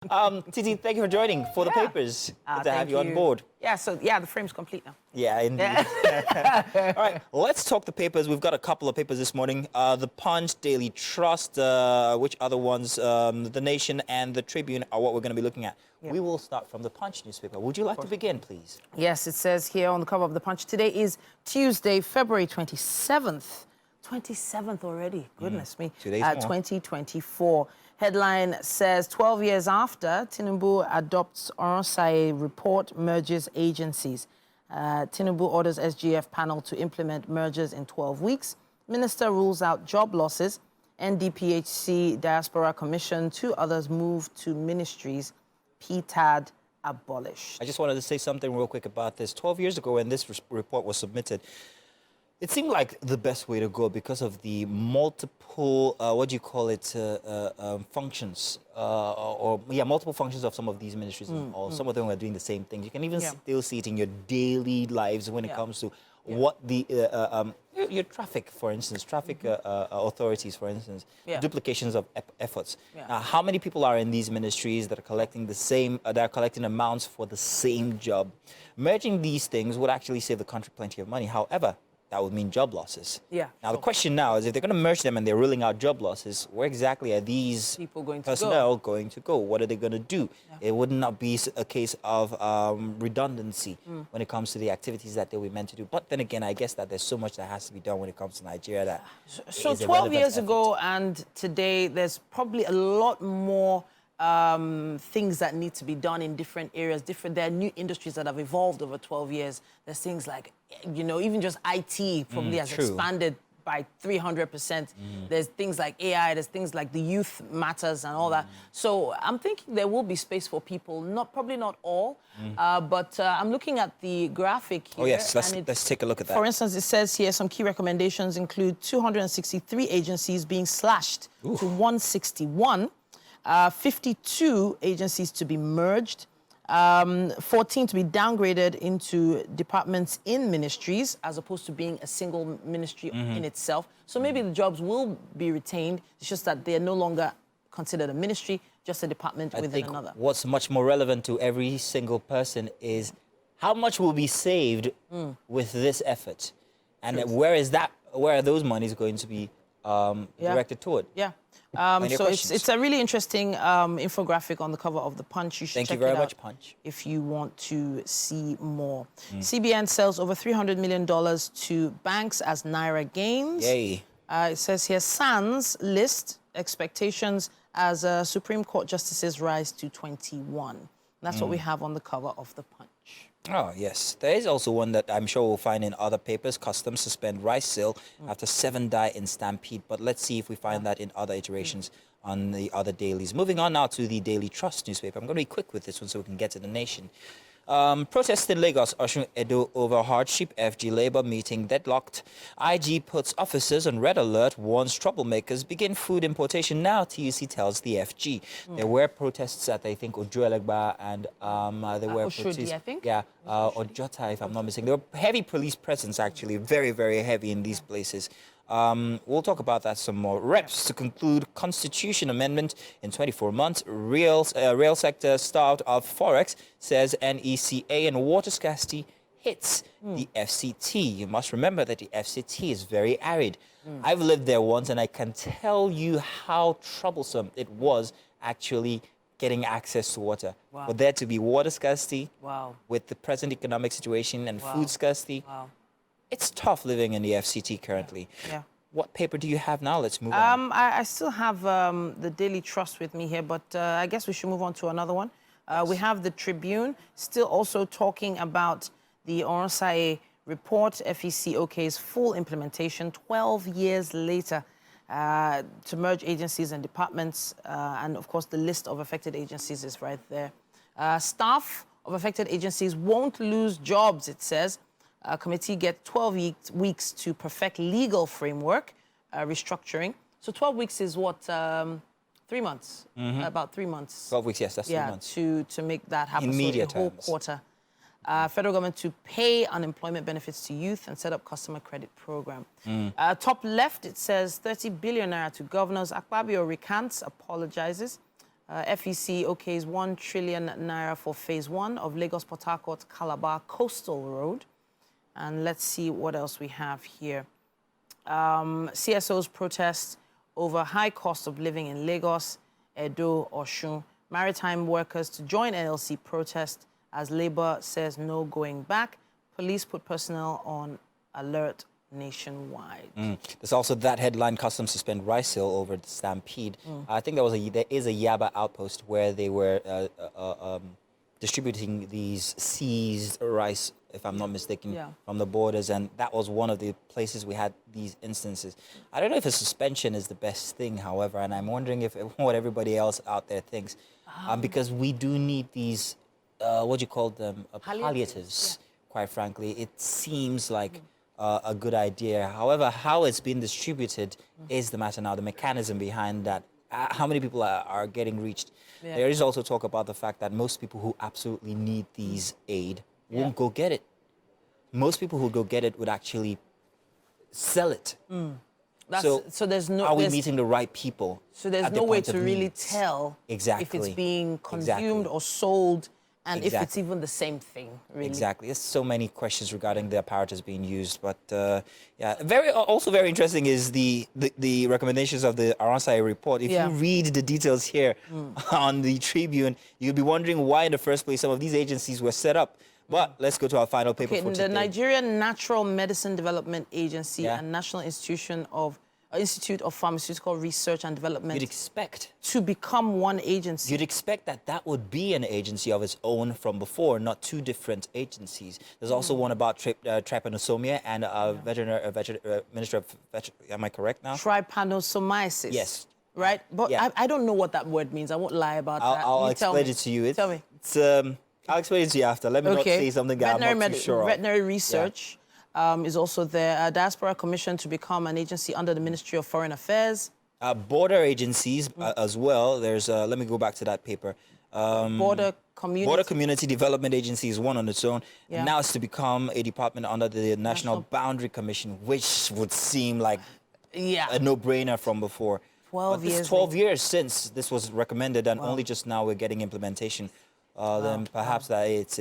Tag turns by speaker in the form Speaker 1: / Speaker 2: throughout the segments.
Speaker 1: Titi, thank you for joining for the papers. Good to have you on board.
Speaker 2: Yeah, the frame's complete now.
Speaker 1: Yeah, indeed. All right, let's talk the papers. We've got a couple of papers this morning. The Punch, Daily Trust, which other ones? The Nation and the Tribune are what we're going to be looking at. Yep. We will start from the Punch newspaper. Would you like to begin, please?
Speaker 2: Yes, it says here on the cover of the Punch, today is Tuesday, February 27th. 27th already, goodness me.
Speaker 1: 2 days more.
Speaker 2: 2024. Headline says 12 years after, Tinubu adopts Oronsaye report, merges agencies. Tinubu orders SGF panel to implement mergers in 12 weeks. Minister rules out job losses. NDPHC Diaspora Commission, 2 others move to ministries. PTAD abolished.
Speaker 1: I just wanted to say something real quick about this. 12 years ago when this report was submitted, it seemed like the best way to go because of the multiple, functions, multiple functions of some of these ministries. Some of them are doing the same thing. You can even still see it in your daily lives when it comes to what the, your traffic, for instance, authorities, for instance, duplications of efforts. Now, how many people are in these ministries that are collecting the same, that are collecting amounts for the same job? Merging these things would actually save the country plenty of money. However, that would mean job losses. Now, the question now is if they're going to merge them and they're ruling out job losses, where exactly are these personnel going to go? What are they going to do? It would not be a case of redundancy when it comes to the activities that they were meant to do. But then again, I guess that there's so much that has to be done when it comes to Nigeria that
Speaker 2: So 12 years ago and today, there's probably a lot more things that need to be done in different areas. There are new industries that have evolved over 12 years. There's things like, even just IT probably has expanded by 300%. There's things like AI, there's things like the youth matters and all that. So I'm thinking there will be space for people, probably not all, but I'm looking at the graphic here.
Speaker 1: Oh yes, let's take a look at that.
Speaker 2: For instance, it says here some key recommendations include 263 agencies being slashed to 161. 52 agencies to be merged, 14 to be downgraded into departments in ministries as opposed to being a single ministry in itself. So maybe the jobs will be retained. It's just that they are no longer considered a ministry, just a department within another.
Speaker 1: What's much more relevant to every single person is how much will be saved with this effort, and where are those monies going to be directed toward?
Speaker 2: So it's a really interesting infographic on the cover of the Punch. You should check it out.
Speaker 1: Thank you very much, Punch.
Speaker 2: If you want to see more. CBN sells over $300 million to banks as Naira gains.
Speaker 1: Yay.
Speaker 2: It says here, SANS list expectations as Supreme Court justices rise to 21. That's what we have on the cover of the Punch.
Speaker 1: Oh, yes. There is also one that I'm sure we'll find in other papers. Customs suspend rice sale after 7 die in stampede. But let's see if we find that in other iterations on the other dailies. Moving on now to the Daily Trust newspaper. I'm going to be quick with this one so we can get to the Nation. Protests in Lagos, Osun, Edo over hardship, FG Labour meeting deadlocked. IG puts officers on red alert, warns troublemakers, begin food importation now, TUC tells the FG. There were protests at, I think, Ojuelegba and there were protests.
Speaker 2: I think.
Speaker 1: Yeah, Ojota, if I'm not mistaken. There were heavy police presence, actually, very, very heavy in these places. We'll talk about that some more. Reps to conclude Constitution Amendment in 24 months. Rail sector starved of Forex, says NECA, and water scarcity hits the FCT. You must remember that the FCT is very arid. I've lived there once, and I can tell you how troublesome it was actually getting access to water. For there to be water scarcity with the present economic situation and food scarcity. It's tough living in the FCT currently. What paper do you have now? Let's move on.
Speaker 2: I still have the Daily Trust with me here, but I guess we should move on to another one. We have the Tribune, still also talking about the Oronsaye report, FEC OK's full implementation 12 years later to merge agencies and departments. And of course, the list of affected agencies is right there. Staff of affected agencies won't lose jobs, it says. Committee get 12 weeks to perfect legal framework, restructuring. So 12 weeks is what, 3 months? About 3 months.
Speaker 1: 12 weeks, yes, that's 3 months.
Speaker 2: To make that happen.
Speaker 1: In media
Speaker 2: the whole
Speaker 1: terms.
Speaker 2: quarter. Federal government to pay unemployment benefits to youth and set up customer credit program. Top left, it says 30 billion naira to governors. Akpabio recants, apologizes. FEC okays 1 trillion naira for phase 1 of Lagos Port Harcourt Calabar Coastal Road. And let's see what else we have here. CSO's protest over high cost of living in Lagos, Edo, Osun. Maritime workers to join NLC protest as Labour says no going back. Police put personnel on alert nationwide.
Speaker 1: There's also that headline: Customs suspend rice sale over the stampede. I think there is a Yaba outpost where they were distributing these seized rice, if I'm not mistaken, from the borders, and that was one of the places we had these instances. I don't know if a suspension is the best thing, however, and I'm wondering if what everybody else out there thinks, because we do need these, what do you call them, palliatives. Quite frankly, it seems like a good idea. However, how it's been distributed is the matter now. The mechanism behind that, how many people are getting reached. There is also talk about the fact that most people who absolutely need these aid won't go get it. Most people who go get it would actually sell it. So there's no. Are we meeting the right people?
Speaker 2: So there's no way to really tell if it's being consumed or sold, and if it's even the same thing, really.
Speaker 1: Exactly. There's so many questions regarding the apparatus being used, but yeah, also very interesting is the recommendations of the Aransai report. If you read the details here on the Tribune, you'll be wondering why in the first place some of these agencies were set up. But let's go to our final paper for today.
Speaker 2: The Nigerian Natural Medicine Development Agency and National Institute of Pharmaceutical Research and Development.
Speaker 1: You'd expect
Speaker 2: to become one agency.
Speaker 1: You'd expect that would be an agency of its own from before, not two different agencies. There's also one about trypanosomia and Minister of am I correct now?
Speaker 2: Trypanosomiasis.
Speaker 1: Yes.
Speaker 2: Right? But I don't know what that word means. I won't lie about that.
Speaker 1: I'll explain it to you.
Speaker 2: Tell me.
Speaker 1: I'll explain it to you after. Let me not say something that I'm not too sure of.
Speaker 2: Veterinary research is also there. A Diaspora Commission to become an agency under the Ministry of Foreign Affairs.
Speaker 1: Border agencies as well. There's, let me go back to that paper.
Speaker 2: Border
Speaker 1: Community Development Agency is one on its own. And now it's to become a department under the National Boundary Commission, which would seem like a no-brainer from before. 12 years since this was recommended, and only just now we're getting implementation. Then perhaps that it's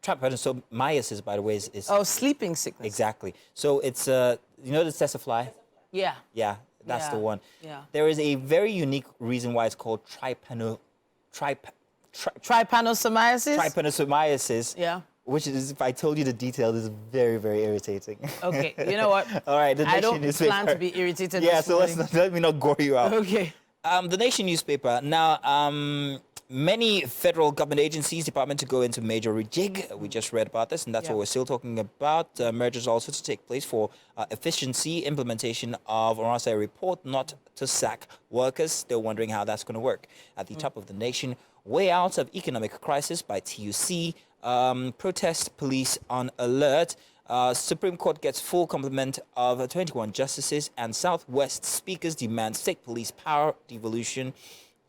Speaker 1: trypanosomiasis, by the way, is
Speaker 2: sleeping sickness.
Speaker 1: Exactly. So it's you know the tsetsefly?
Speaker 2: Yeah.
Speaker 1: Yeah, that's the one.
Speaker 2: Yeah.
Speaker 1: There is a very unique reason why it's called
Speaker 2: trypanosomiasis.
Speaker 1: Trypanosomiasis.
Speaker 2: Yeah.
Speaker 1: Which is, if I told you the detail, is very, very irritating.
Speaker 2: Okay, you know what?
Speaker 1: All right, the Nation
Speaker 2: I don't
Speaker 1: newspaper.
Speaker 2: plan to be irritated.
Speaker 1: Yeah, so let me not gore you out.
Speaker 2: Okay.
Speaker 1: The Nation newspaper. Now, many federal government agencies, department to go into major rejig. We just read about this, and that's what we're still talking about. Mergers also to take place for efficiency, implementation of Aransai report, not to sack workers. Still wondering how that's going to work. At the top of the Nation, way out of economic crisis by TUC. Protest police on alert. Supreme Court gets full complement of 21 justices, and Southwest speakers demand state police power devolution.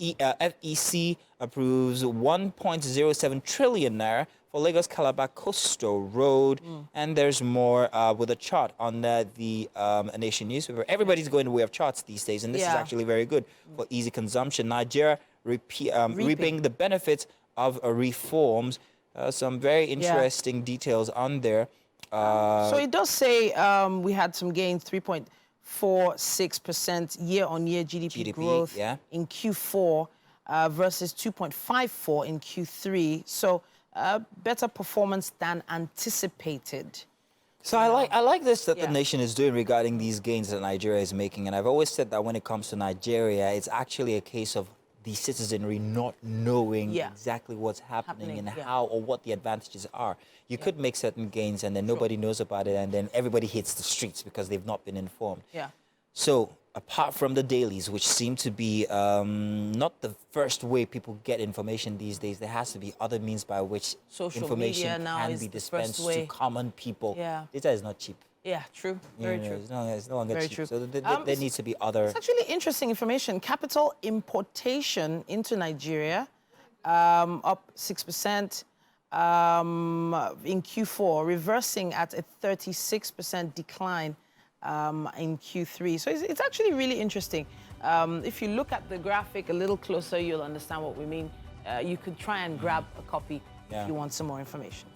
Speaker 1: FEC approves 1.07 trillion naira for Lagos Calabar Coastal Road, and there's more with a chart on the Nation newspaper. Everybody's going the way of charts these days, and this is actually very good for easy consumption. Nigeria reaping the benefits of reforms. Some very interesting details on there.
Speaker 2: So it does say we had some gains, 3.46% year-on-year GDP growth in Q4 versus 2.54 in Q3. So better performance than anticipated.
Speaker 1: So I like this that the Nation is doing regarding these gains that Nigeria is making. And I've always said that when it comes to Nigeria, it's actually a case of the citizenry not knowing exactly what's happening and how or what the advantages are. You could make certain gains and then nobody knows about it, and then everybody hits the streets because they've not been informed. So apart from the dailies, which seem to be not the first way people get information these days, there has to be other means by which information can be dispensed to common people. Data is not cheap.
Speaker 2: Yeah, true. Very true.
Speaker 1: It's no longer
Speaker 2: Very
Speaker 1: cheap.
Speaker 2: true.
Speaker 1: So there needs to be other...
Speaker 2: It's actually interesting information. Capital importation into Nigeria up 6% in Q4, reversing at a 36% decline in Q3. So it's actually really interesting. If you look at the graphic a little closer, you'll understand what we mean. You could try and grab a copy if you want some more information.